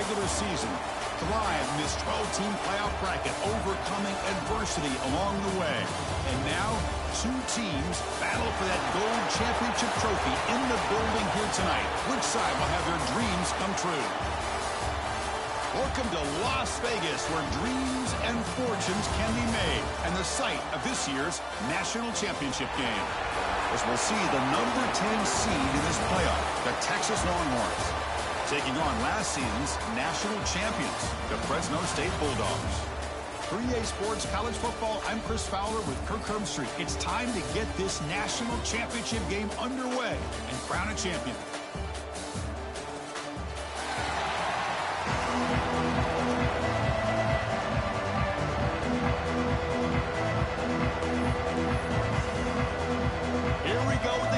regular season. Thrive in this 12-team playoff bracket, overcoming adversity along the way. And now, two teams battle for that gold championship trophy in the building here tonight. Which side will have their dreams come true? Welcome to Las Vegas, where dreams and fortunes can be made, and the site of this year's national championship game. As we'll see the number 10 seed in this playoff, the Texas Longhorns, taking on last season's national champions, the Fresno State Bulldogs. 3A Sports College Football, I'm Chris Fowler with Kirk Herbstreit. It's time to get this national championship game underway and crown a champion.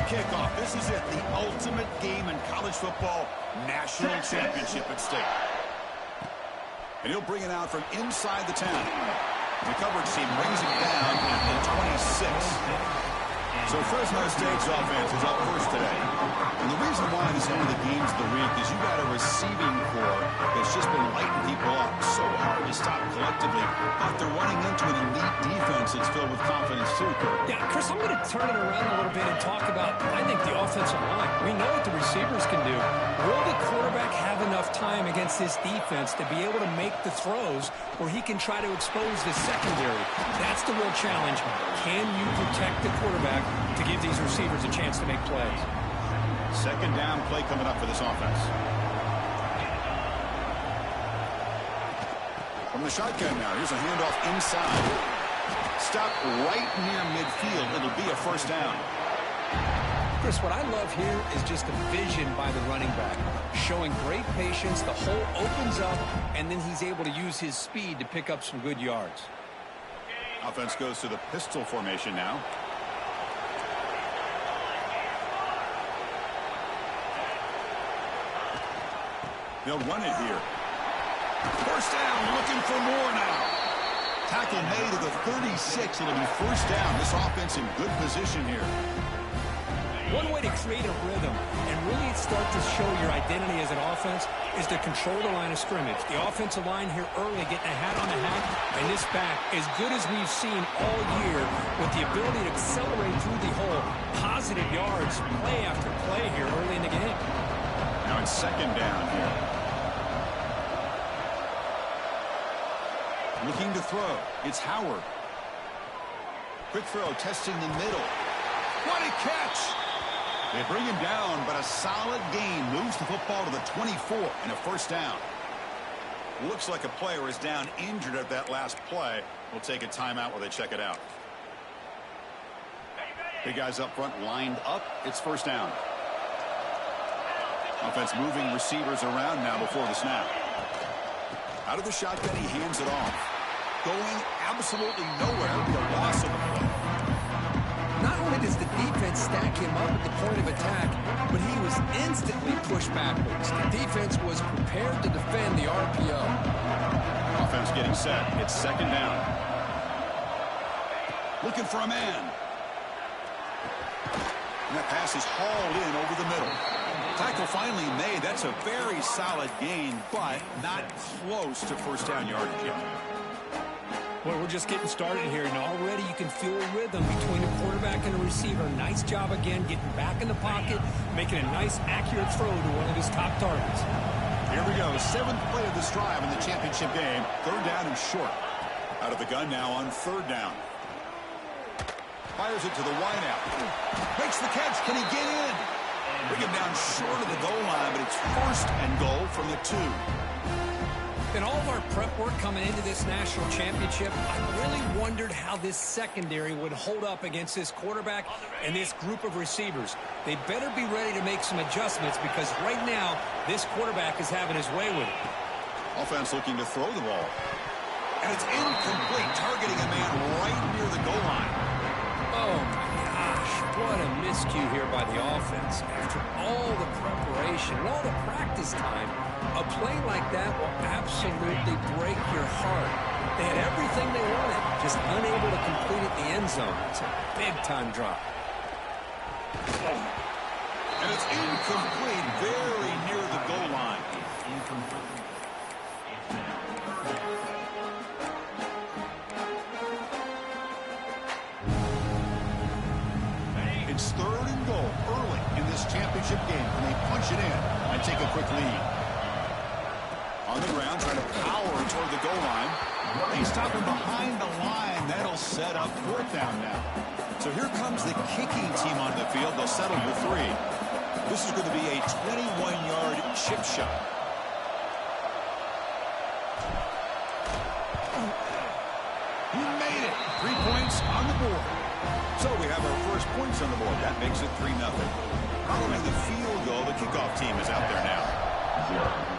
Kickoff. This is it, the ultimate game in college football, national championship at stake. And he'll bring it out from inside the 10. The coverage team brings it down at the 26. So Fresno State's offense is up first today. And the reason why this is one of the games of the week is you've got a receiving core that's just been lighting people up so hard to stop collectively. But they're running into an elite defense that's filled with confidence too, Kirk. Yeah, Chris, I'm going to turn it around a little bit and talk about, I think, the offensive line. We know what the receivers can do. Will the quarterback have enough time against this defense to be able to make the throws where he can try to expose the secondary? That's the real challenge. Can you protect the quarterback to give these receivers a chance to make plays? Second down play coming up for this offense. From the shotgun now, here's a handoff inside. Stop right near midfield. It'll be a first down. Chris, what I love here is just the vision by the running back. Showing great patience, the hole opens up, and then he's able to use his speed to pick up some good yards. Offense goes to the pistol formation now. They'll run it here. First down, looking for more now. Tackle made at the 36. It'll be first down. This offense in good position here. One way to create a rhythm and really start to show your identity as an offense is to control the line of scrimmage. The offensive line here early getting a hat on the hat, and this back, as good as we've seen all year, with the ability to accelerate through the hole. Positive yards, play after play here early in the game. Now it's second down here. Looking to throw. It's Howard. Quick throw, testing the middle. What a catch! They bring him down, but a solid gain moves the football to the 24 and a first down. Looks like a player is down injured at that last play. We'll take a timeout while they check it out. Big guys up front lined up. It's first down. Offense moving receivers around now before the snap. Out of the shotgun, he hands it off. Going absolutely nowhere. It'll be a loss of the play. Not only does the defense stack him up at the point of attack, but he was instantly pushed backwards. The defense was prepared to defend the RPO. Offense getting set. It's second down. Looking for a man. And that pass is hauled in over the middle. Tackle finally made. That's a very solid gain, but not close to first down yardage yet. Well, we're just getting started here, and already you can feel a rhythm between the quarterback and the receiver. Nice job again, getting back in the pocket, making a nice, accurate throw to one of his top targets. Here we go, seventh play of this drive in the championship game. Third down and short. Out of the gun now on third down. Fires it to the wideout. Makes the catch. Can he get in? Bring him down short of the goal line, but it's first and goal from the 2. In all of our prep work coming into this national championship, I really wondered how this secondary would hold up against this quarterback and this group of receivers. They better be ready to make some adjustments because right now, this quarterback is having his way with it. Offense looking to throw the ball. And it's incomplete, targeting a man right near the goal line. Oh, my gosh. What a miscue here by the offense. After all the preparation, all the practice time, a play like that will absolutely break your heart. They had everything they wanted, just unable to complete it in the end zone. It's a big-time drop. And it's incomplete, very near the goal line. power toward the goal line. They stop him behind the line. That'll set up 4th down now. So here comes the kicking team on the field. They'll settle for 3. This is going to be a 21-yard chip shot. He made it. 3 points on the board. So we have our first points on the board. That makes it 3-0. Following the field goal, the kickoff team is out there now.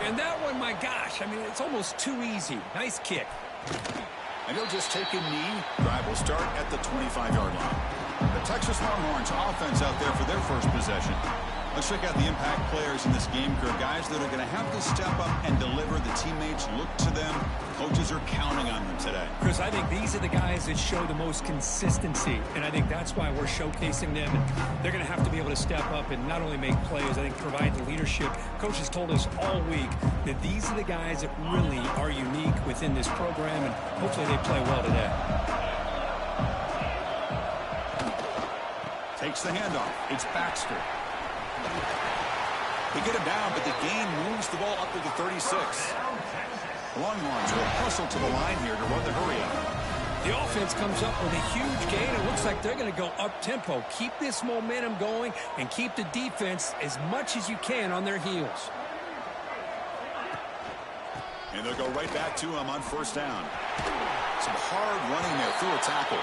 And that one, my gosh, I mean, it's almost too easy. Nice kick. And he'll just take a knee. Drive will start at the 25-yard line. The Texas Longhorns offense out there for their first possession. Let's check out the impact players in this game, Kurt. Guys that are going to have to step up and deliver. The teammates look to them. Coaches are counting on them today. Chris, I think these are the guys that show the most consistency, and I think that's why we're showcasing them. And they're going to have to be able to step up and not only make plays, I think provide the leadership. Coaches told us all week that these are the guys that really are unique within this program, and hopefully they play well today. Takes the handoff. It's Baxter. They get him down, but the gain moves the ball up to the 36. The Longhorns will hustle to the line here to run the hurry-up. The offense comes up with a huge gain. It looks like they're going to go up-tempo. Keep this momentum going and keep the defense as much as you can on their heels. And they'll go right back to him on 1st down. Some hard running there through a tackle.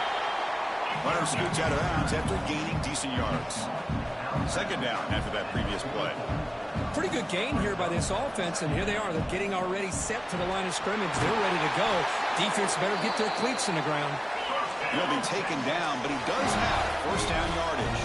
Runner scoots out of bounds after gaining decent yards. 2nd down after that previous play. Pretty good gain here by this offense, and here they are. They're getting already set to the line of scrimmage. They're ready to go. Defense better get their cleats in the ground. He'll be taken down, but he does have 1st down yardage.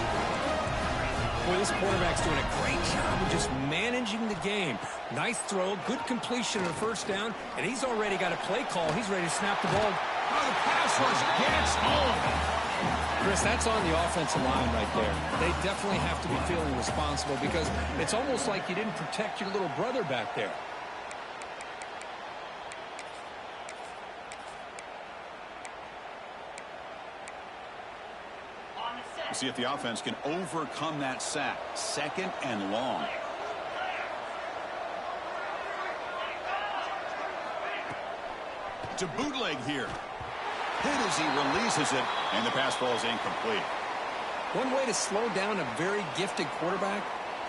Boy, this quarterback's doing a great job of just managing the game. Nice throw, good completion on 1st down, and he's already got a play call. He's ready to snap the ball. Oh, the pass rush gets home. Chris, that's on the offensive line right there. They definitely have to be feeling responsible because it's almost like you didn't protect your little brother back there. We'll see if the offense can overcome that sack. 2nd and long. To bootleg here. Hit as he releases it, and the pass ball is incomplete. One way to slow down a very gifted quarterback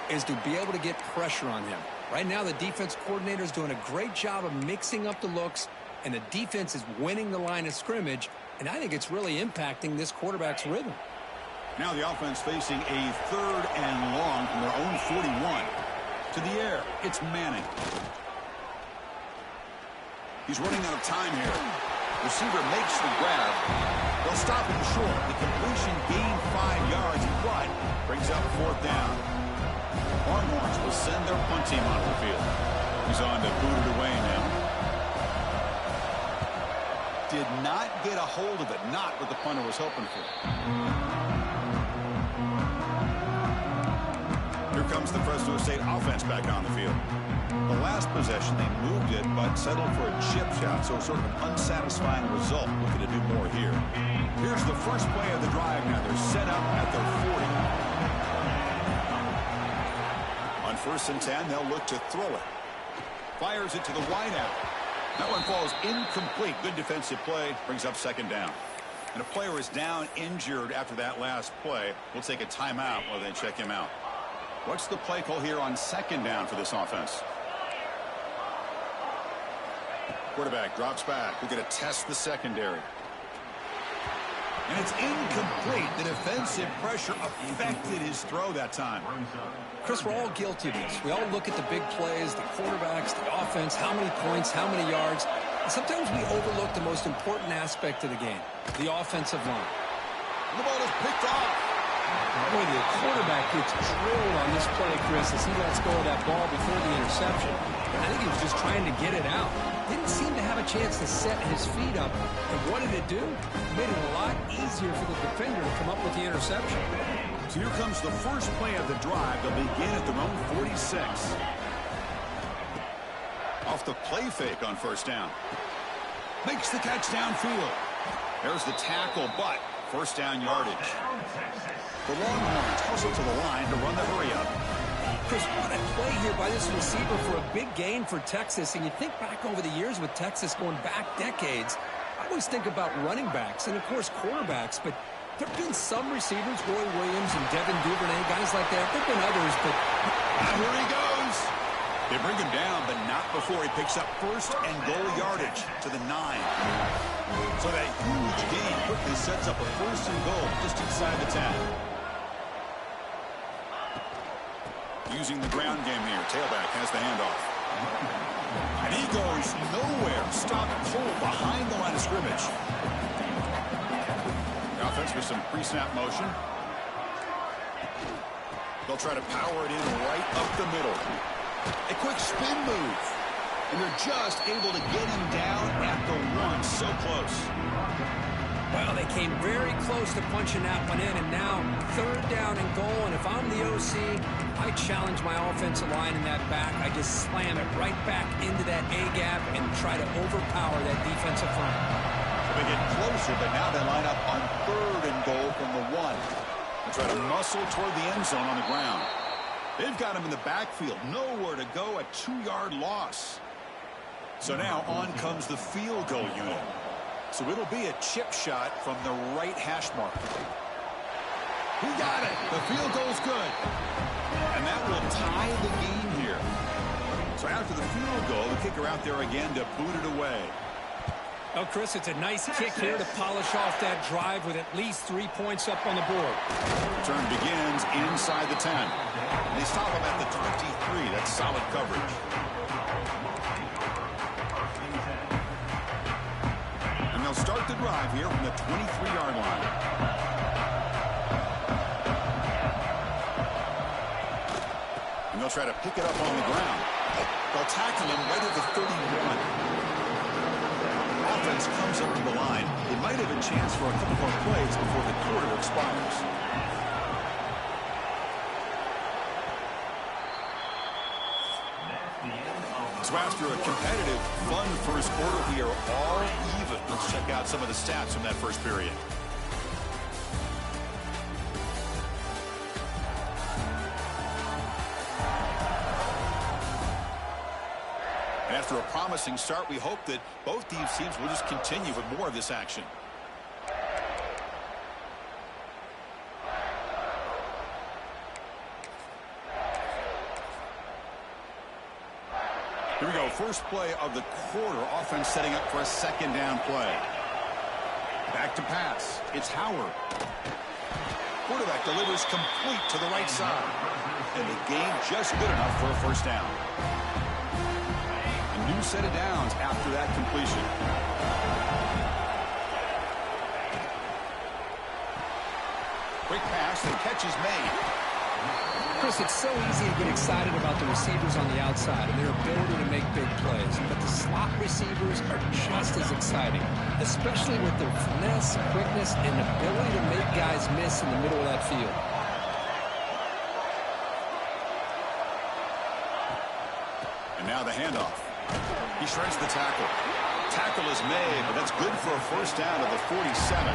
is to be able to get pressure on him. Right now, the defense coordinator is doing a great job of mixing up the looks, and the defense is winning the line of scrimmage, and I think it's really impacting this quarterback's rhythm. Now the offense facing a 3rd and long from their own 41. To the air, it's Manning. He's running out of time here. Receiver makes the grab. They'll stop him short. The completion gained 5 yards, but brings up 4th down. Longhorns will send their punt team onto the field. He's on to boot it away now. Did not get a hold of it. Not what the punter was hoping for. Here comes the Fresno State offense back on the field. The last possession, they moved it, but settled for a chip shot, so sort of an unsatisfying result. Looking to do more here. Here's the first play of the drive now. They're set up at their 40. On 1st and 10, they'll look to throw it. Fires it to the wideout. That one falls incomplete. Good defensive play. Brings up 2nd down. And a player is down injured after that last play. We'll take a timeout while they check him out. What's the play call here on 2nd down for this offense? Quarterback drops back. We're going to test the secondary. And it's incomplete. The defensive pressure affected his throw that time. Chris, we're all guilty of this. We all look at the big plays, the quarterbacks, the offense, how many points, how many yards. And sometimes we overlook the most important aspect of the game, the offensive line. The ball is picked off. Boy, the quarterback gets drilled on this play, Chris, as he lets go of that ball before the interception. I think he was just trying to get it out. Didn't seem to have a chance to set his feet up. And what did it do? It made it a lot easier for the defender to come up with the interception. So here comes the first play of the drive. They'll begin at their own 46. Off the play fake on 1st down. Makes the catch downfield. There's the tackle, but 1st down yardage. The Longhorns hustle to the line to run the hurry-up. Chris, what a play here by this receiver for a big gain for Texas. And you think back over the years with Texas going back decades, I always think about running backs and, of course, quarterbacks. But there have been some receivers, Roy Williams and Devin Duvernay, guys like that. There have been others, but here he goes. They bring him down, but not before he picks up first and goal yardage to the 9. So that huge gain quickly sets up a first and goal just inside the 10. Using the ground game here. Tailback has the handoff. And he goes nowhere. Stop pull behind the line of scrimmage. The offense with some pre-snap motion. They'll try to power it in right up the middle. A quick spin move. And they're just able to get him down at the 1. So close. Well, they came very close to punching that one in, and now 3rd down and goal. And if I'm the OC, I challenge my offensive line in that back. I just slam it right back into that A-gap and try to overpower that defensive front. So they get closer, but now they line up on 3rd and goal from the 1. And try to muscle toward the end zone on the ground. They've got him in the backfield. Nowhere to go, a 2-yard loss. So now on comes the field goal unit. So it'll be a chip shot from the right hash mark. He got it. The field goal's good. And that will tie the game here. So after the field goal, the kicker out there again to boot it away. Oh, Chris, it's a nice kick here to polish off that drive with at least 3 points up on the board. Return begins inside the 10. And they stop him at the 23. That's solid coverage. And they'll start the drive here from the 23-yard line. And they'll try to pick it up on the ground. They'll tackle him right at the 31. Offense comes up to the line. They might have a chance for a couple more plays before the quarter expires. So after a competitive, fun first quarter, we are all even. Let's check out some of the stats from that first period. After a promising start, we hope that both these teams will just continue with more of this action. Here we go. First play of the quarter. Offense setting up for a 2nd down play. Back to pass. It's Howard. Quarterback delivers complete to the right side. And the game just good enough for a first down. New set of downs after that completion. Quick pass, the catch is made. Chris, it's so easy to get excited about the receivers on the outside and their ability to make big plays. But the slot receivers are just as exciting, especially with their finesse, quickness, and ability to make guys miss in the middle of that field. And now the handoff. He shreds the tackle. Tackle is made, but that's good for a first down at the 47.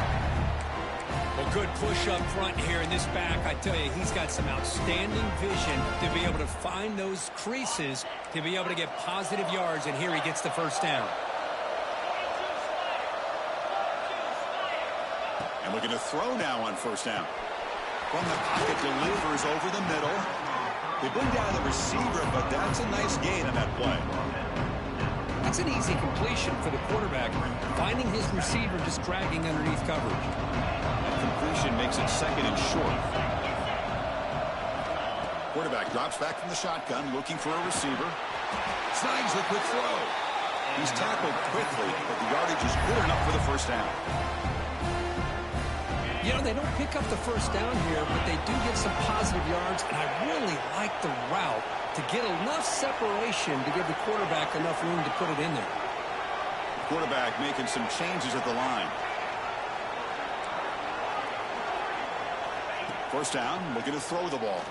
Well, good push up front here in this back. I tell you, he's got some outstanding vision to be able to find those creases, to be able to get positive yards, and here he gets the first down. And looking to throw now on first down. From the pocket, delivers over the middle. They bring down the receiver, but that's a nice gain on that play. That's an easy completion for the quarterback, finding his receiver just dragging underneath coverage. That completion makes it 2nd and short. Quarterback drops back from the shotgun, looking for a receiver. Snags the quick throw. He's tackled quickly, but the yardage is good enough for the first down. You know, they don't pick up the first down here, but they do get some positive yards, and I really like the route to get enough separation to give the quarterback enough room to put it in there. Quarterback making some changes at the line. First down, looking to throw the ball.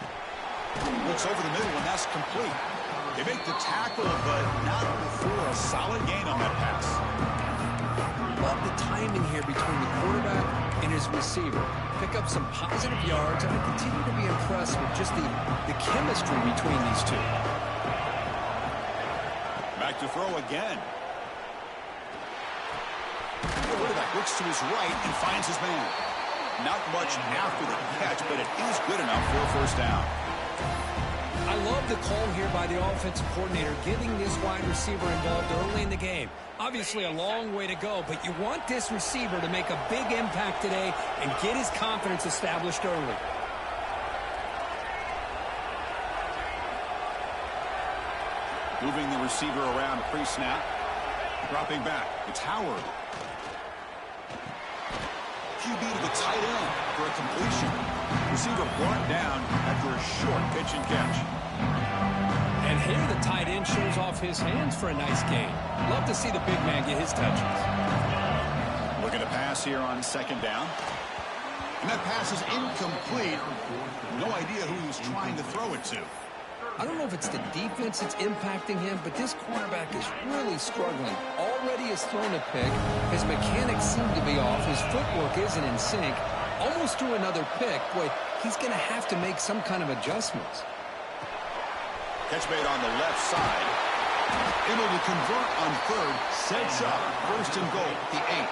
Looks over the middle, and that's complete. They make the tackle, but not before a solid gain on that pass. Love the timing here between the quarterback and his receiver, pick up some positive yards, and I continue to be impressed with just the chemistry between these two. Back to throw again. The quarterback looks to his right and finds his man. Not much after the catch, but it is good enough for a first down. I love the call here by the offensive coordinator, getting this wide receiver involved early in the game. Obviously a long way to go, but you want this receiver to make a big impact today and get his confidence established early. Moving the receiver around pre-snap. Dropping back. It's Howard. QB to the tight end for a completion. Receiver brought down after a short pitch and catch. And here the tight end shows off his hands for a nice gain. Love to see the big man get his touches. Looking to pass here on second down. And that pass is incomplete. No idea who he was trying to throw it to. I don't know if it's the defense that's impacting him, but this quarterback is really struggling. Already has thrown a pick. His mechanics seem to be off. His footwork isn't in sync. Almost threw another pick. Boy, he's going to have to make some kind of adjustments. Catch made on the left side. Able to convert on third. Sets up. First and goal. The 8.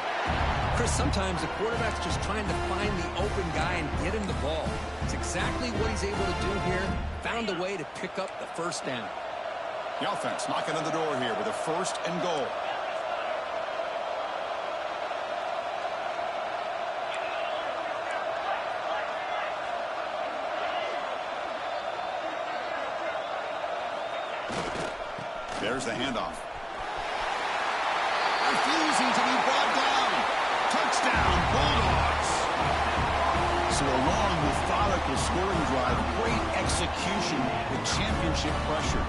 Chris, sometimes the quarterback's just trying to find the open guy and get him the ball. It's exactly what he's able to do here. Found a way to pick up the first down. The offense knocking on the door here with a first and goal. There's the handoff. Refusing to be brought down. Touchdown, Bulldogs. So a long, methodical scoring drive. Great execution with championship pressure.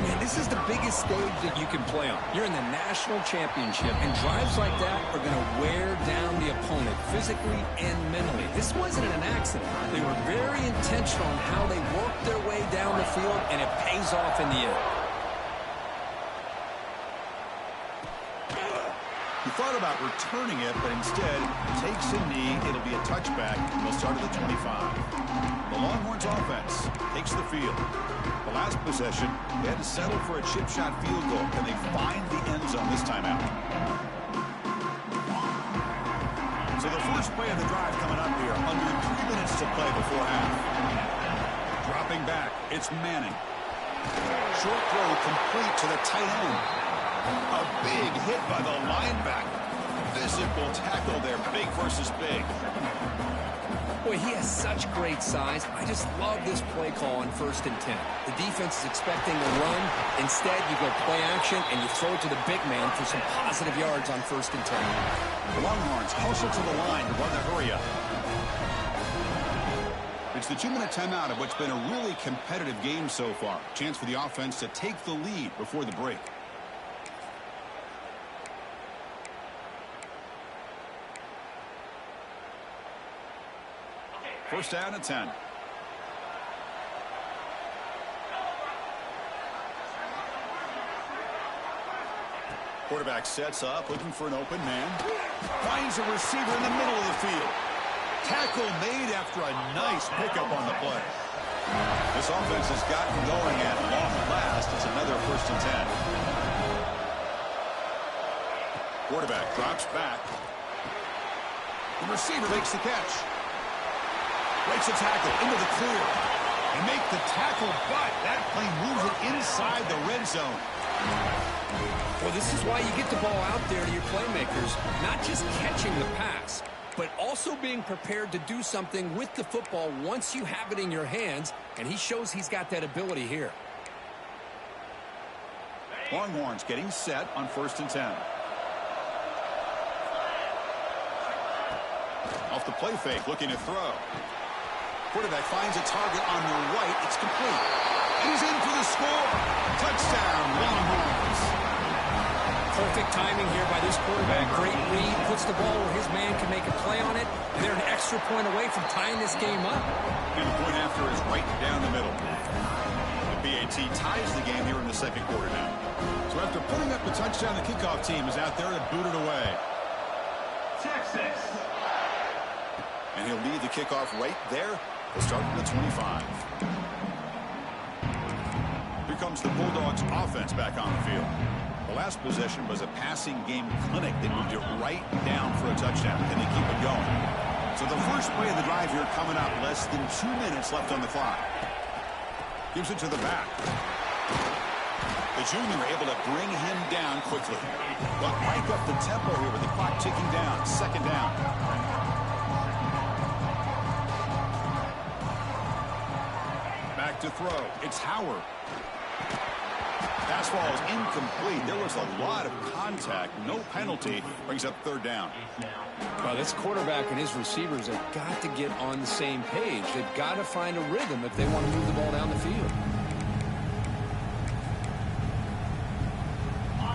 Man, this is the biggest stage that you can play on. You're in the national championship, and drives like that are going to wear down the opponent physically and mentally. This wasn't an accident. They were very intentional on how they worked their way down the field, and it pays off in the end. He thought about returning it, but instead takes a knee. It'll be a touchback. They'll start at the 25. The Longhorns offense takes the field. The last possession, they had to settle for a chip shot field goal. Can they find the end zone this time out? So the first play of the drive coming up here. Under 3 minutes to play before half. Dropping back, it's Manning. Short throw complete to the tight end. A big hit by the linebacker. Physical tackle there, big versus big. Boy, he has such great size. I just love this play call on 1st and 10. The defense is expecting a run. Instead, you go play action, and you throw it to the big man for some positive yards on 1st and 10. The Longhorns hustle to the line to run the hurry-up. It's the 2-minute timeout of what's been a really competitive game so far. Chance for the offense to take the lead before the break. First down at 10. Quarterback sets up, looking for an open man. Finds a receiver in the middle of the field. Tackle made after a nice pickup on the play. This offense has gotten going at long last. It's another 1st and 10. Quarterback drops back. The receiver makes the catch. Breaks a tackle into the clear. And make the tackle, but that play moves it inside the red zone. Well, this is why you get the ball out there to your playmakers. Not just catching the pass, but also being prepared to do something with the football once you have it in your hands. And he shows he's got that ability here. Longhorns getting set on 1st and 10. Off the play fake, looking to throw. Quarterback finds a target on the right. It's complete. And he's in for the score. Touchdown, Longhorns. Perfect timing here by this quarterback. Great read. Puts the ball where his man can make a play on it. And they're an extra point away from tying this game up. And the point after is right down the middle. The BAT ties the game here in the second quarter now. So after putting up the touchdown, the kickoff team is out there to boot it away. Texas. And he'll lead the kickoff right there. We'll start from the 25. Here comes the Bulldogs offense back on the field. The last possession was a passing game clinic. They moved it right down for a touchdown. Can they keep it going? So the first play of the drive here coming up. Less than 2 minutes left on the clock. Gives it to the back. The junior able to bring him down quickly. But crank up the tempo here with the clock ticking down. Second down. Back to throw. It's Howard. Pass ball is incomplete. There was a lot of contact. No penalty. Brings up third down. Well, this quarterback and his receivers have got to get on the same page. They've got to find a rhythm if they want to move the ball down the field.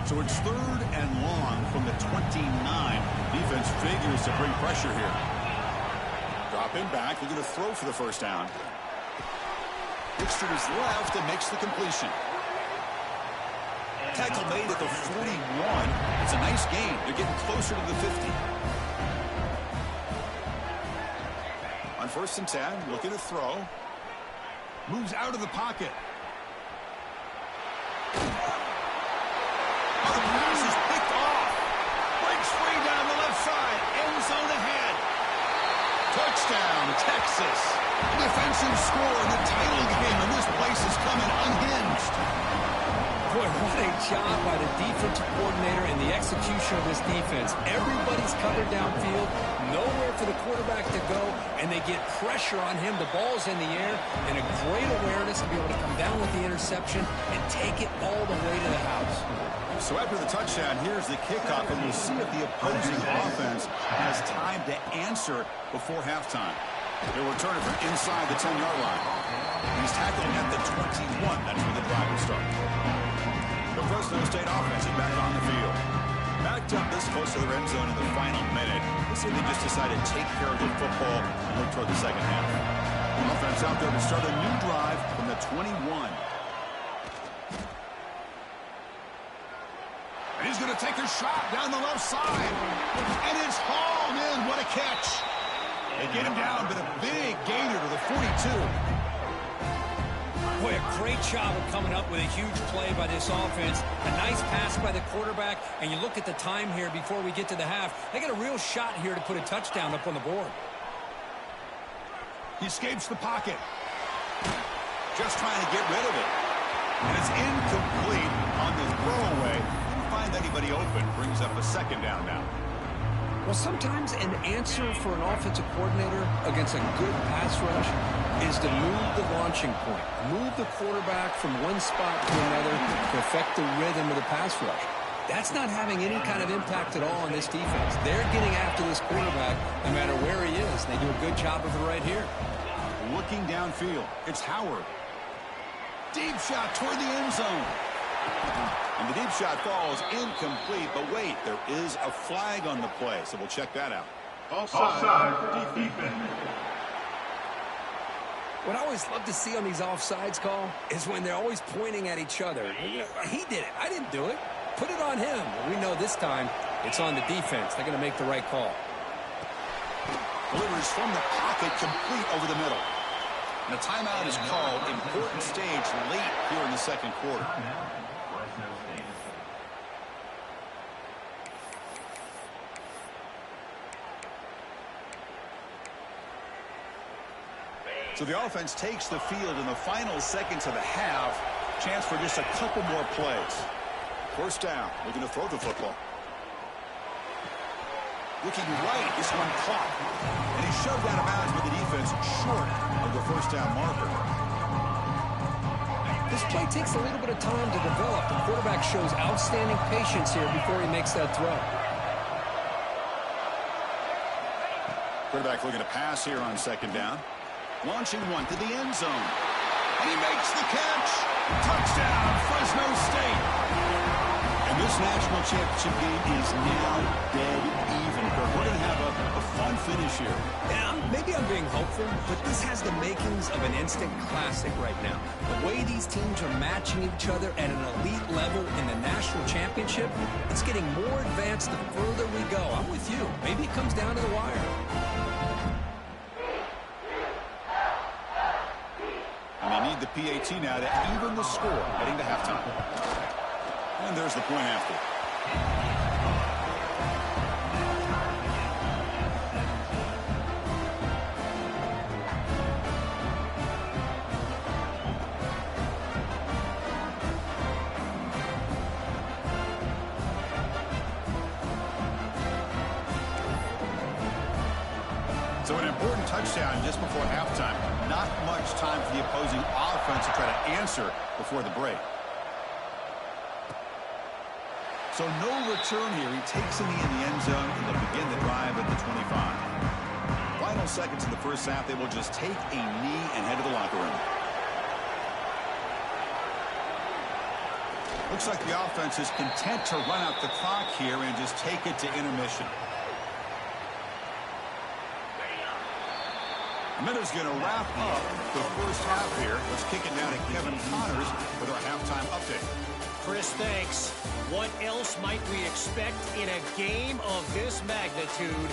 So it's third and long from the 29. Defense figures to bring pressure here. Drop in back. They're going to throw for the first down. Looks to his left and makes the completion. Tackle made at the 41. It's a nice gain. They're getting closer to the 50. On first and 10, looking to throw. Moves out of the pocket. Oh, the pass is picked off. Breaks free down the left side. End zone ahead. Touchdown, Texas. A defensive score in the title game, and this place is coming unhinged. Boy, what a job by the defensive coordinator and the execution of this defense. Everybody's covered downfield, nowhere for the quarterback to go, and they get pressure on him. The ball's in the air, and a great awareness to be able to come down with the interception and take it all the way to the house. So after the touchdown, here's the kickoff, and we'll see if the opposing offense has time to answer before halftime. They're returning from inside the 10-yard line. He's tackling at the 21. That's where the drive will start. The Fresno State offense is back on the field. Backed up this close to the red zone in the final minute. Let's see if they just decided to take care of the football and look toward the second half. Offense out there to start a new drive from the 21. And he's going to take a shot down the left side. And it's hauled in. What a catch. They get him down, but a big gainer to the 42. Boy, a great job of coming up with a huge play by this offense. A nice pass by the quarterback. And you look at the time here before we get to the half. They got a real shot here to put a touchdown up on the board. He escapes the pocket. Just trying to get rid of it. And it's incomplete on the throwaway. Didn't find anybody open. Brings up a second down now. Well, sometimes an answer for an offensive coordinator against a good pass rush is to move the launching point. Move the quarterback from one spot to another to affect the rhythm of the pass rush. That's not having any kind of impact at all on this defense. They're getting after this quarterback no matter where he is. They do a good job of it right here. Looking downfield, it's Howard. Deep shot toward the end zone. And the deep shot falls incomplete, but wait, there is a flag on the play, so we'll check that out. Offside defense. What I always love to see on these offsides call is when they're always pointing at each other. He did it. I didn't do it. Put it on him. We know this time it's on the defense. They're going to make the right call. Delivers from the pocket, complete over the middle. And a timeout is called. Important stage late here in the second quarter. So the offense takes the field in the final seconds of the half. Chance for just a couple more plays. First down, looking to throw the football. Looking right, this one caught. And he shoved out of bounds with the defense short of the first down marker. This play takes a little bit of time to develop. The quarterback shows outstanding patience here before he makes that throw. Quarterback looking to pass here on second down. Launching one to the end zone. And he makes the catch. Touchdown, Fresno State. And this national championship game is now dead even. We're going to have a fun finish here. Yeah, maybe I'm being hopeful, but this has the makings of an instant classic right now. The way these teams are matching each other at an elite level in the national championship, it's getting more advanced the further we go. I'm with you. Maybe it comes down to the wire. need the PAT now to even the score heading to halftime. And there's the point after. So an important touchdown just before halftime. Not much time for the opposing offense to try to answer before the break. So no return here. He takes it in the end zone, and they'll begin the drive at the 25. Final seconds in the first half. They will just take a knee and head to the locker room. Looks like the offense is content to run out the clock here and just take it to intermission. A minute's going to wrap up the first half here. Let's kick it down to Kevin Connors with our halftime update. Chris, thanks. What else might we expect in a game of this magnitude?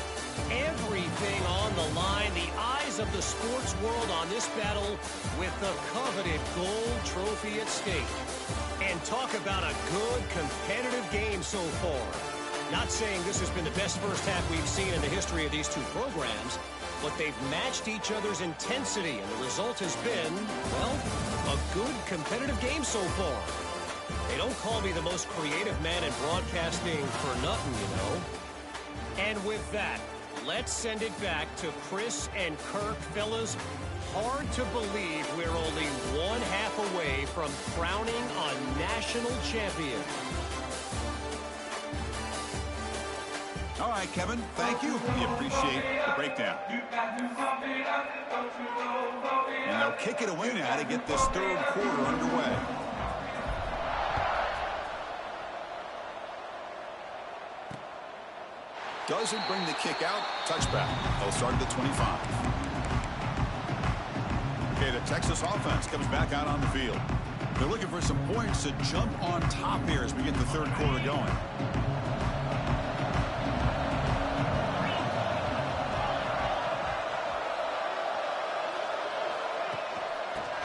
Everything on the line. The eyes of the sports world on this battle with the coveted gold trophy at stake. And talk about a good competitive game so far. Not saying this has been the best first half we've seen in the history of these two programs, but they've matched each other's intensity, and the result has been, well, a good competitive game so far. They don't call me the most creative man in broadcasting for nothing, you know. And with that, let's send it back to Chris and Kirk. Fellas, hard to believe we're only one half away from crowning a national champion. All right, Kevin, thank you. We appreciate the breakdown. And they'll kick it away now to get this third quarter underway. Doesn't bring the kick out. Touchback. They'll start at the 25. Okay, the Texas offense comes back out on the field. They're looking for some points to jump on top here as we get the third quarter going.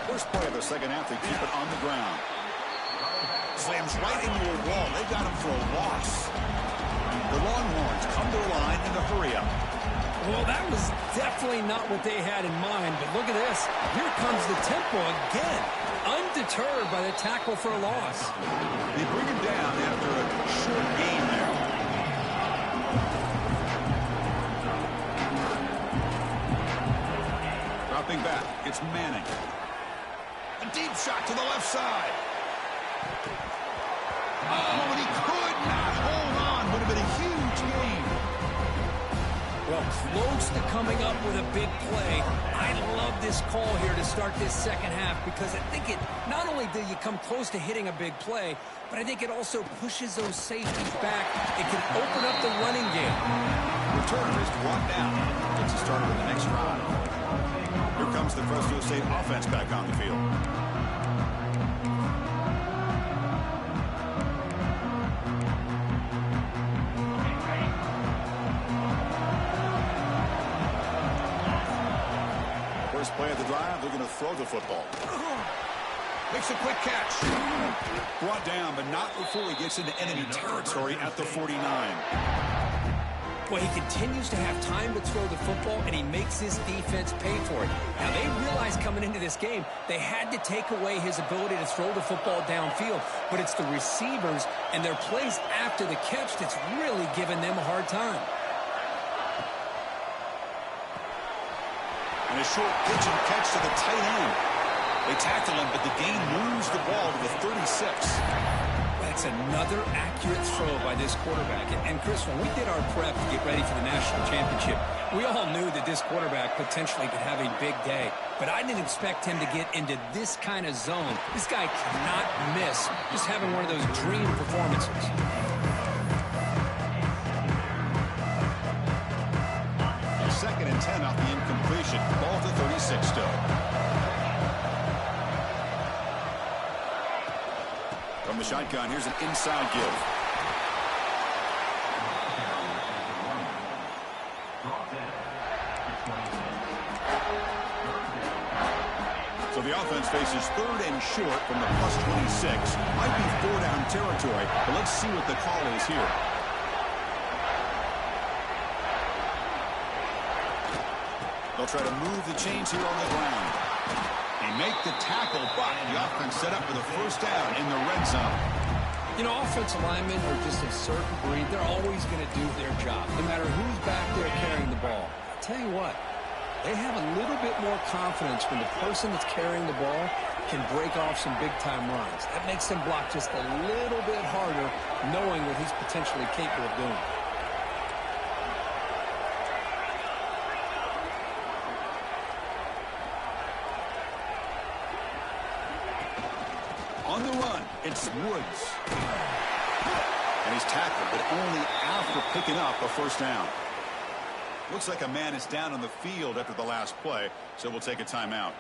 First play of the second half, they keep it on the ground. Slams right into a wall. They got him for a loss. The Longhorns come to the line in a hurry-up. Well, that was definitely not what they had in mind, but look at this. Here comes the tempo again. Undeterred by the tackle for a loss. They bring him down after a short game there. Dropping back, it's Manning. A deep shot to the left side. Oh, and he could not hold on. Would have been a huge gain. Well, close to coming up with a big play. I love this call here to start this second half because I think it not only do you come close to hitting a big play, but I think it also pushes those safeties back. It can open up the running game. Returner is brought down. Gets us started with the next drive. Here comes the Fresno State offense back on the field. First play of the drive, they're going to throw the football. Makes a quick catch. Brought down, but not before he gets into enemy territory at the 49. Well, he continues to have time to throw the football, and he makes his defense pay for it. Now, they realized coming into this game, they had to take away his ability to throw the football downfield, but it's the receivers and their plays after the catch that's really giving them a hard time. And a short pitch and catch to the tight end. They tackle him, but the gain moves the ball to the 36. That's another accurate throw by this quarterback. And Chris, when we did our prep to get ready for the national championship, we all knew that this quarterback potentially could have a big day. But I didn't expect him to get into this kind of zone. This guy cannot miss. Just having one of those dream performances. Second and 10 off the incompletion. Ball to 36 still. From the shotgun, here's an inside give. So the The offense faces third and short from the +26. Might be 4-down territory, but let's see what the call is here. They'll try to move the chains here on the ground. They make the tackle, but the offense set up for the first down in the red zone. You know, offensive linemen are just a certain breed. They're always going to do their job, no matter who's back there carrying the ball. I'll tell you what, they have a little bit more confidence when the person that's carrying the ball can break off some big-time runs. That makes them block just a little bit harder, knowing what he's potentially capable of doing. On the run, it's Woods. And he's tackled, but only after picking up a first down. Looks like a man is down on the field after the last play, so we'll take a timeout.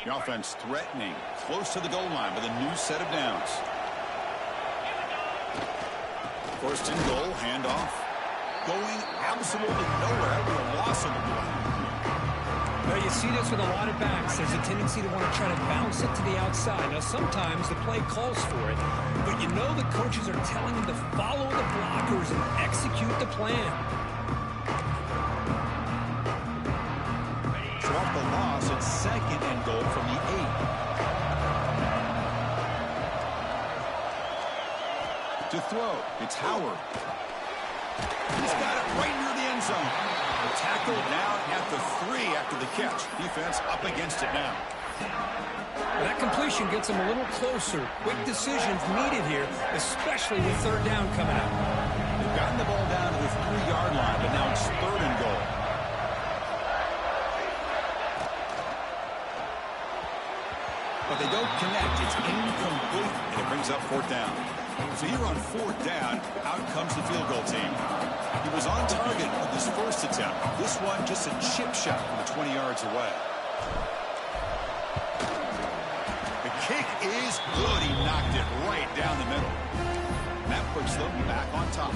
The offense threatening, close to the goal line with a new set of downs. First and goal, handoff. Going absolutely nowhere with a loss on the play. Well, you see this with a lot of backs. There's a tendency to want to try to bounce it to the outside. Now, sometimes the play calls for it, but you know the coaches are telling them to follow the blockers and execute the plan. So off the loss, it's second and goal from the 8. To throw, it's Howard. He's got it right near the end zone. The tackle down at the 3 after the catch. Defense up against it now. Well, that completion gets them a little closer. Quick decisions needed here, especially with third down coming up. They've gotten the ball down to the 3-yard line, but now it's third and goal. But they don't connect. It's incomplete, and it brings up fourth down. So here on fourth down, out comes the field goal team. He was on target with his first attempt. This one just a chip shot from the 20 yards away. The kick is good. He knocked it right down the middle. And that puts them back on top.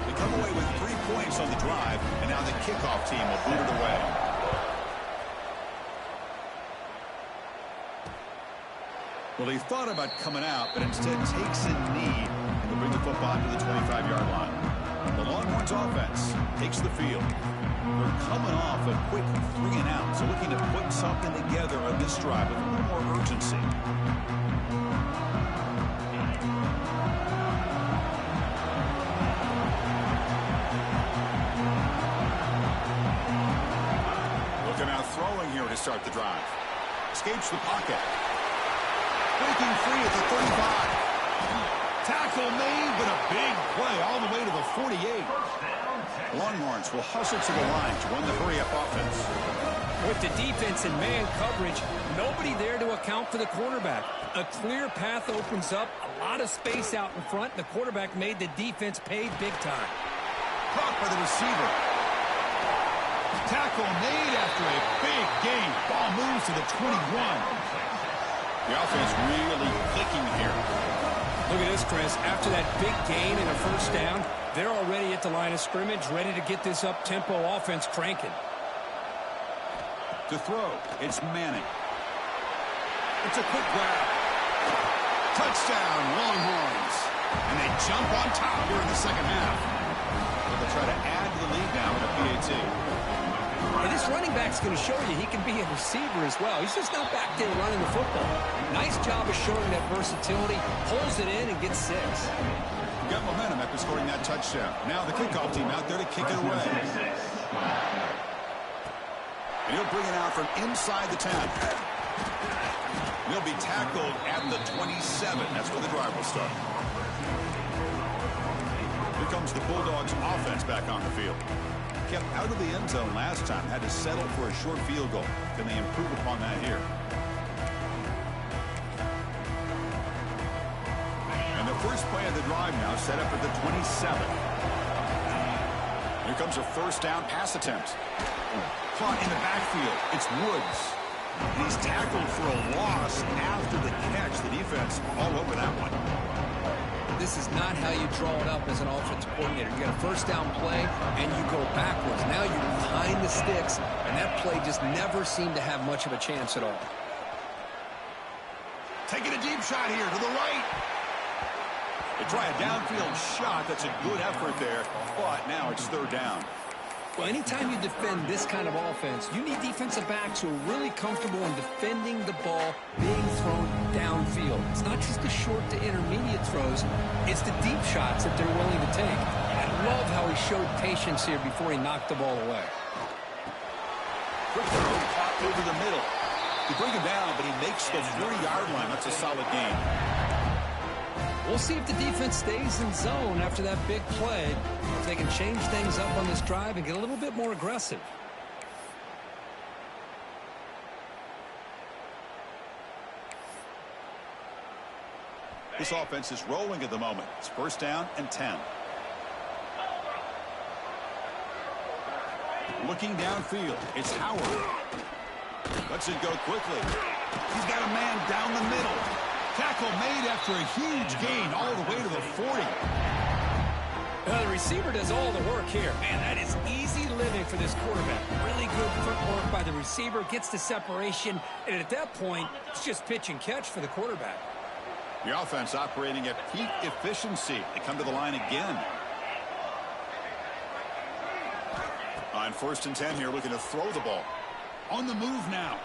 They come away with 3 points on the drive, and now the kickoff team will boot it away. Well, he thought about coming out, but instead takes a knee and will bring the football to the 25-yard line. The Longhorns offense takes the field. They're coming off a quick 3-and-out, so looking to put something together on this drive with a little more urgency. Looking out throwing here to start the drive. Escapes the pocket. Breaking free at the 35. Tackle made, but a big play all the way to the 48. Longhorns will hustle to the line to run the hurry-up offense. With the defense in man coverage, nobody there to account for the cornerback. A clear path opens up, a lot of space out in front. The quarterback made the defense pay big time. Caught by the receiver. Tackle made after a big gain. Ball moves to the 21. The offense really clicking here. Look at this, Chris. After that big gain and a first down, they're already at the line of scrimmage, ready to get this up-tempo offense cranking. To throw, it's Manning. It's a quick grab. Touchdown, Longhorns. And they jump on top here in the second half. They'll try to add to the lead now with a PAT. And this running back's going to show you he can be a receiver as well. He's just not back there running the football. Nice job of showing that versatility. Pulls it in and gets 6. Got momentum after scoring that touchdown. Now the kickoff team out there to kick it away. And he'll bring it out from inside the 10. He'll be tackled at the 27. That's where the drive will start. Here comes the Bulldogs offense back on the field. Kept out of the end zone last time, had to settle for a short field goal. Can they improve upon that here? And the first play of the drive now set up at the 27. Here comes a first down pass attempt. Caught in the backfield. It's Woods. And he's tackled for a loss after the catch. The defense all over that one. this is not how you draw it up as an offensive coordinator. You got a first down play, and you go backwards. Now you're behind the sticks, and that play just never seemed to have much of a chance at all. Taking a deep shot here to the right. They try a downfield shot. That's a good effort there, but now it's third down. Well, anytime you defend this kind of offense, you need defensive backs who are really comfortable in defending the ball being thrown downfield. It's not just the short to intermediate throws. It's the deep shots that they're willing to take. I love how he showed patience here before he knocked the ball away. Quick throw, caught over the middle. You bring him down, but he makes the 40-yard line. That's a solid gain. We'll see if the defense stays in zone after that big play, if they can change things up on this drive and get a little bit more aggressive. This offense is rolling at the moment. It's first down and 10. Looking downfield, it's Howard. Lets it go quickly. He's got a man down the middle. Tackle made after a huge gain all the way to the 40. The receiver does all the work here. Man, that is easy living for this quarterback. Really good footwork by the receiver, gets the separation, and at that point, it's just pitch and catch for the quarterback. The offense operating at peak efficiency. They come to the line again. On first and 10 here, looking to throw the ball. On the move now.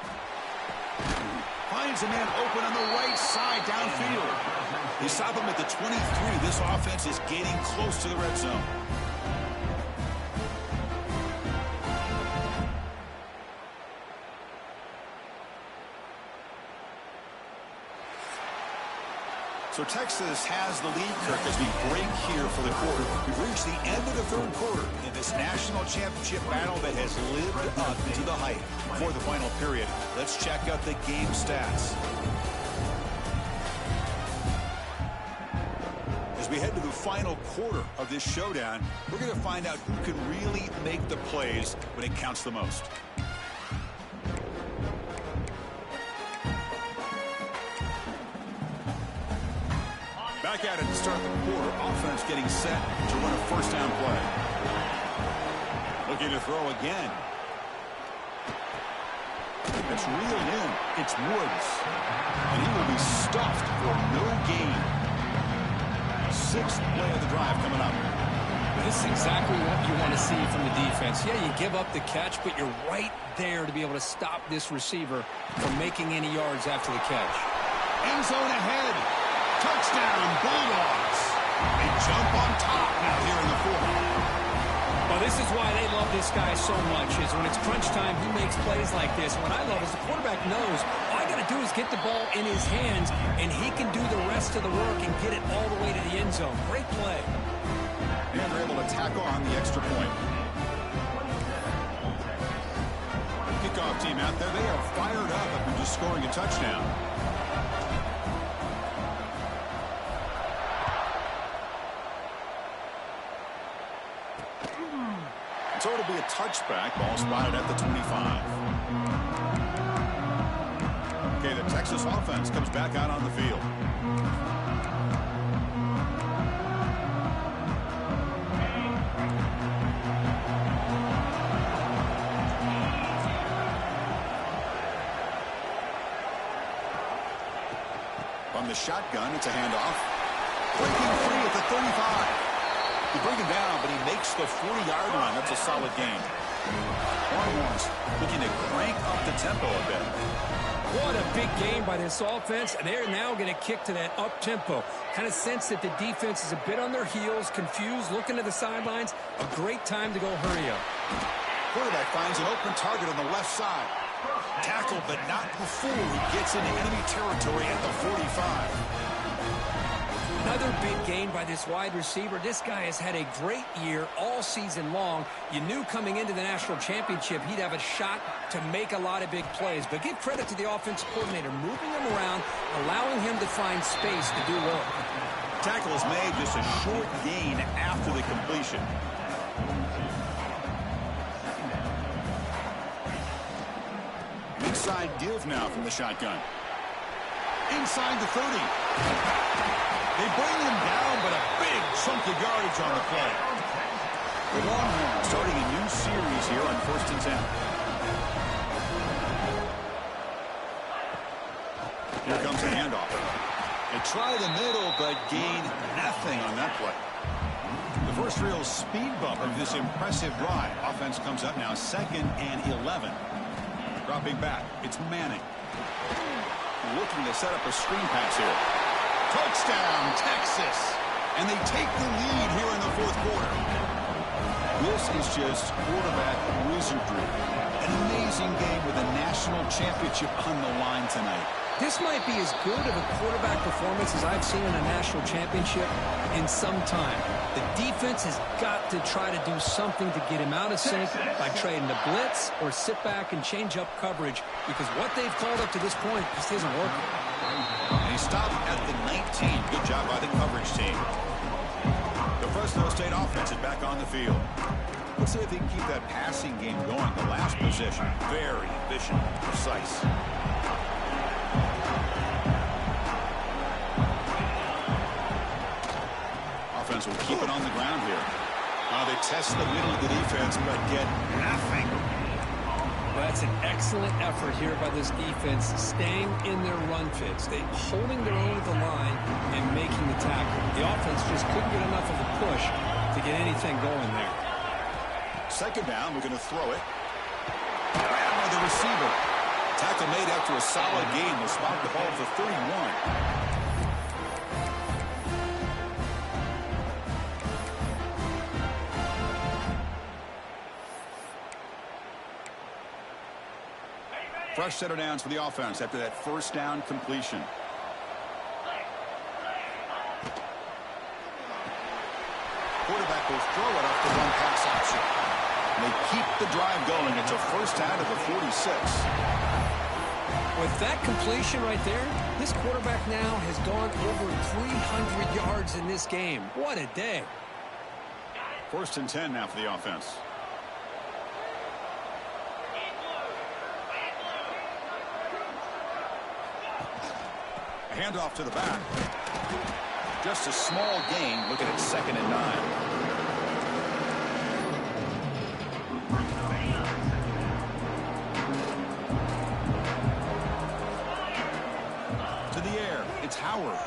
Finds a man open on the right side downfield. They stop him at the 23. This offense is getting close to the red zone. So Texas has the lead, Kirk, as we break here for the quarter. We've reached the end of the third quarter in this national championship battle that has lived up to the hype. For the final period, let's check out the game stats. As we head to the final quarter of this showdown, we're going to find out who can really make the plays when it counts the most. Back at it to start the quarter. Offense getting set to run a first down play. Looking to throw again. It's reeled in. It's Woods. And he will be stuffed for no gain. Sixth play of the drive coming up. This is exactly what you want to see from the defense. Yeah, you give up the catch, but you're right there to be able to stop this receiver from making any yards after the catch. End zone ahead. Touchdown, Bulldogs. They jump on top now here in the fourth. Well, this is why they love this guy so much, is when it's crunch time, he makes plays like this. What I love is the quarterback knows all I got to do is get the ball in his hands, and he can do the rest of the work and get it all the way to the end zone. Great play. And they're able to tackle on the extra point. Kickoff team out there, they are fired up after just scoring a touchdown. So it'll be a touchback. Ball spotted at the 25. Okay, the Texas offense comes back out on the field. From the shotgun, it's a handoff. Breaking free at the 35. You bring him down, but he makes the 40-yard line. That's a solid gain. Longhorns looking to crank up the tempo a bit. What a big game by this offense, and they're now going to kick to that up-tempo. Kind of sense that the defense is a bit on their heels, confused, looking to the sidelines. A great time to go hurry up. Quarterback finds an open target on the left side. Tackled, but not before he gets into enemy territory at the 45. Another big gain by this wide receiver. This guy has had a great year all season long. You knew coming into the national championship he'd have a shot to make a lot of big plays. But give credit to the offensive coordinator, moving him around, allowing him to find space to do work. Tackle is made, just a short gain after the completion. Inside give now from the shotgun. inside the 30. They bring him down, but a big chunk of yardage on the play. The Longhorns starting a new series here on 1st and 10. Here comes a handoff. They try the middle, but gain nothing on that play. The first real speed bump of this impressive drive. Offense comes up now 2nd and 11. Dropping back, it's Manning. Looking to set up a screen pass here. Touchdown, Texas. And they take the lead here in the 4th quarter. This is just quarterback wizardry. An amazing game with a national championship on the line tonight. This might be as good of a quarterback performance as I've seen in a national championship in some time. The defense has got to try to do something to get him out of sync by trading the blitz or sit back and change up coverage, because what they've called up to this point just isn't working. And he stopped at the 19. Good job by the coverage team. The Fresno State offense is back on the field. Let's see if they can keep that passing game going. The last possession, very efficient, precise. Offense will keep it on the ground here. They test the middle of the defense, but get nothing. Well, that's an excellent effort here by this defense, staying in their run fits. They holding their own at the line and making the tackle. The offense just couldn't get enough of a push to get anything going there. 2nd down, we're going to throw it. Grabbed by the receiver. Tackle made after a solid game. Will spot the ball for 31. Fresh set of downs for the offense after that 1st down completion. Quarterback will throw it off the run-pass option. And they keep the drive going. It's a 1st out of the 46. With that completion right there, this quarterback now has gone over 300 yards in this game. What a day. 1st and 10 now for the offense. A handoff to the back. Just a small gain. Looking at 2nd and 9. To the air. It's Howard.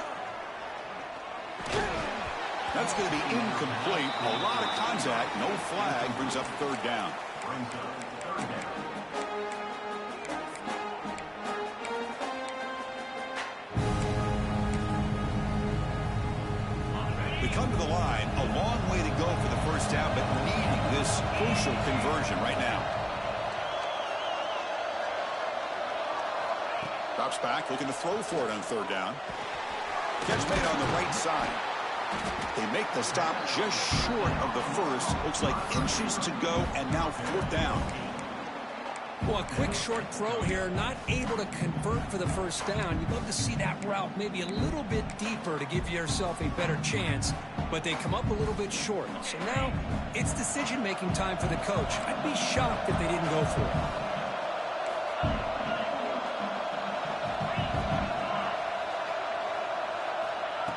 That's going to be incomplete. A lot of contact. No flag. Brings up 3rd down. We come to the line, a long way to go for the 1st down, but needing this crucial conversion right now. Drops back, looking to throw for it on 3rd down. Catch made on the right side. They make the stop just short of the 1st. Looks like inches to go, and now 4th down. Well, a quick short throw here, not able to convert for the 1st down. You'd love to see that route maybe a little bit deeper to give yourself a better chance, but they come up a little bit short. So now it's decision-making time for the coach. I'd be shocked if they didn't go for it.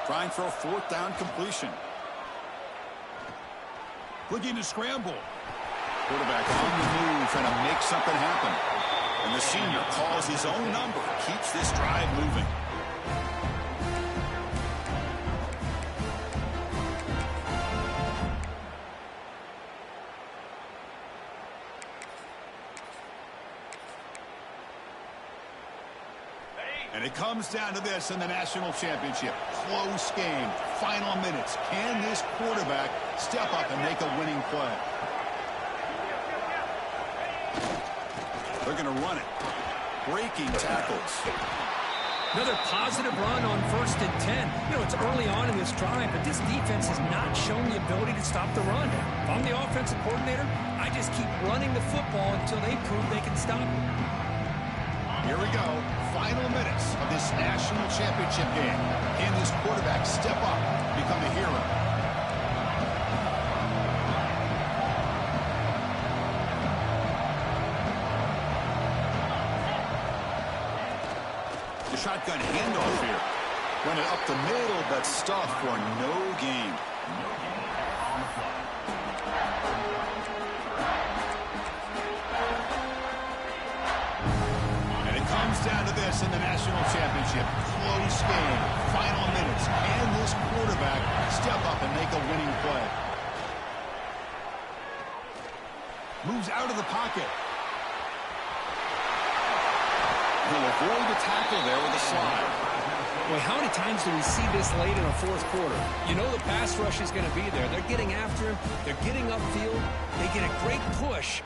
Trying for a 4th down completion. Looking to scramble. Quarterback on the move, trying to make something happen. And the senior calls his own number, keeps this drive moving. And it comes down to this in the national championship. Close game, final minutes. Can this quarterback step up and make a winning play? They're going to run it. Breaking tackles. Another positive run on 1st and 10. You know, it's early on in this drive, but this defense has not shown the ability to stop the run. If I'm the offensive coordinator, I just keep running the football until they prove they can stop it. Here we go. Final minutes of this national championship game. Can this quarterback step up, become a hero? shotgun handoff here. Went it up the middle, but stuffed for no gain. And it comes down to this in the national championship. Close game, final minutes. Can this quarterback step up and make a winning play? Moves out of the pocket. He'll avoid the tackle there with a slide. Boy, how many times do we see this late in the fourth quarter? You know the pass rush is going to be there. They're getting after him. They're getting upfield. They get a great push.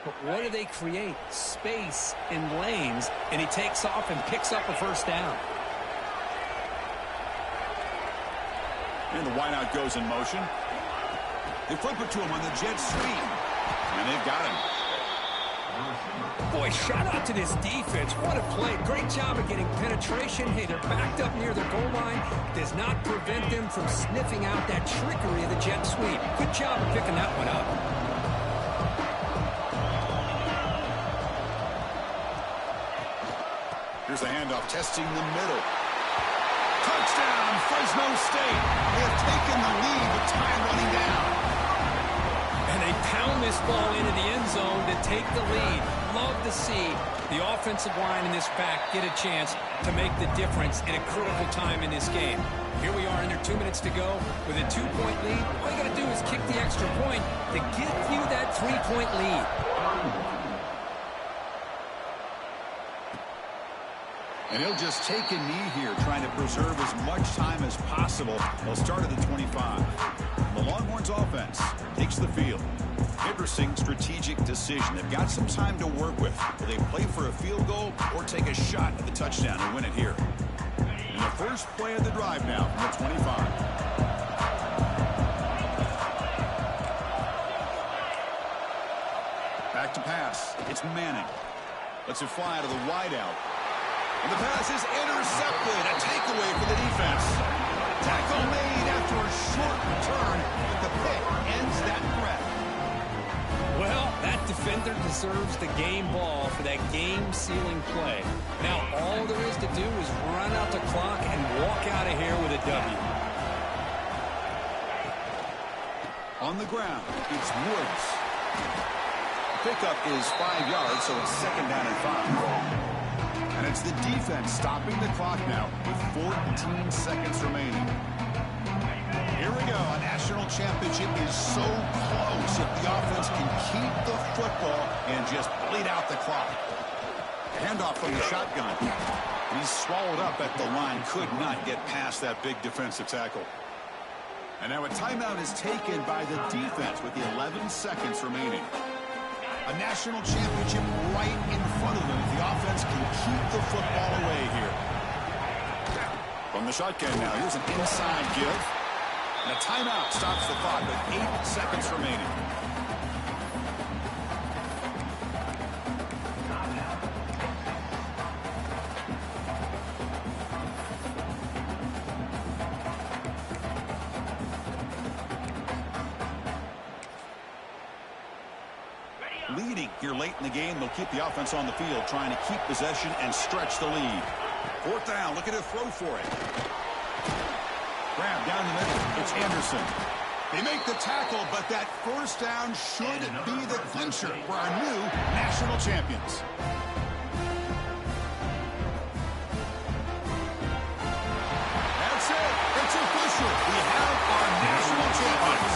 But what do they create? Space in lanes. And he takes off and picks up a first down. And the wideout goes in motion. They flip it to him on the jet sweep. And they've got him. Boy, shout out to this defense. What a play. Great job of getting penetration. Hey, they're backed up near the goal line. Does not prevent them from sniffing out that trickery of the jet sweep. Good job of picking that one up. Here's the handoff, testing the middle. Touchdown, Fresno State. They have taken the lead with time running down. And they pound this ball into the end zone to take the lead. Love to see the offensive line in this back get a chance to make the difference in a critical time in this game. Here we are under 2 minutes to go with a 2-point lead. All you got to do is kick the extra point to give you that 3-point lead. And he'll just take a knee here, trying to preserve as much time as possible. They'll start at the 25. The Longhorns offense takes the field. Interesting strategic decision. They've got some time to work with. Will they play for a field goal or take a shot at the touchdown and win it here? And the first play of the drive now from the 25. Back to pass. It's Manning. Lets it fly to the wideout. And the pass is intercepted. A takeaway for the defense. Tackle made after a short return, but the pick ends that threat. Well, that defender deserves the game ball for that game-sealing play. Now, all there is to do is run out the clock and walk out of here with a W. On the ground, it's Woods. Pickup is 5 yards, so it's second down and 5. And it's the defense stopping the clock now with 14 seconds remaining. Here we go. A national championship is so close if the offense can keep the football and just bleed out the clock. Handoff from the shotgun. He's swallowed up at the line. Could not get past that big defensive tackle. And now a timeout is taken by the defense with the 11 seconds remaining. A national championship right in front of them if the offense can keep the football away here. From the shotgun now, here's an inside give. And a timeout stops the clock with 8 seconds remaining. Leading here late in the game, they'll keep the offense on the field, trying to keep possession and stretch the lead. Fourth down, look at it, throw for it. Grab down the middle, it's Anderson. They make the tackle, but that first down should be the clincher for our new national champions. That's it, it's official. We have our national champions.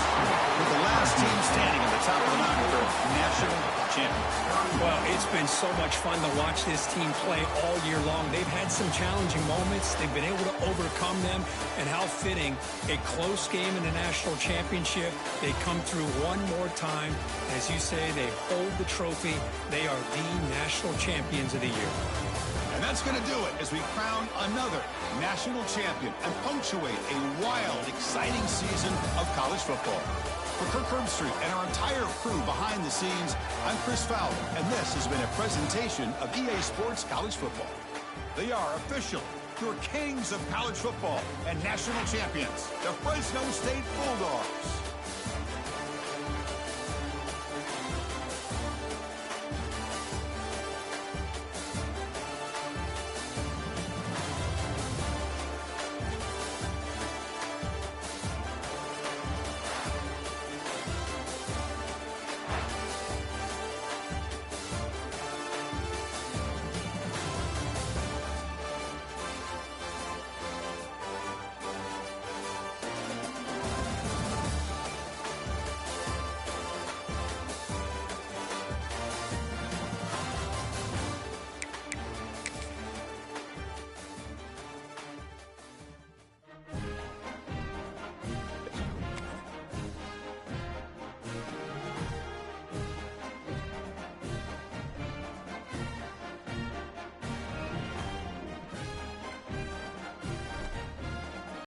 With the last team standing at the top of the mountain for national champions. Well, it's been so much fun to watch this team play all year long. They've had some challenging moments. They've been able to overcome them. And how fitting, a close game in the national championship. They come through one more time. As you say, they hold the trophy. They are the national champions of the year. And that's going to do it as we crown another national champion and punctuate a wild, exciting season of college football. For Kirk Herbstreit and our entire crew behind the scenes, I'm Chris Fowler, and this has been a presentation of EA Sports College Football. They are official, your kings of college football and national champions, the Fresno State Bulldogs.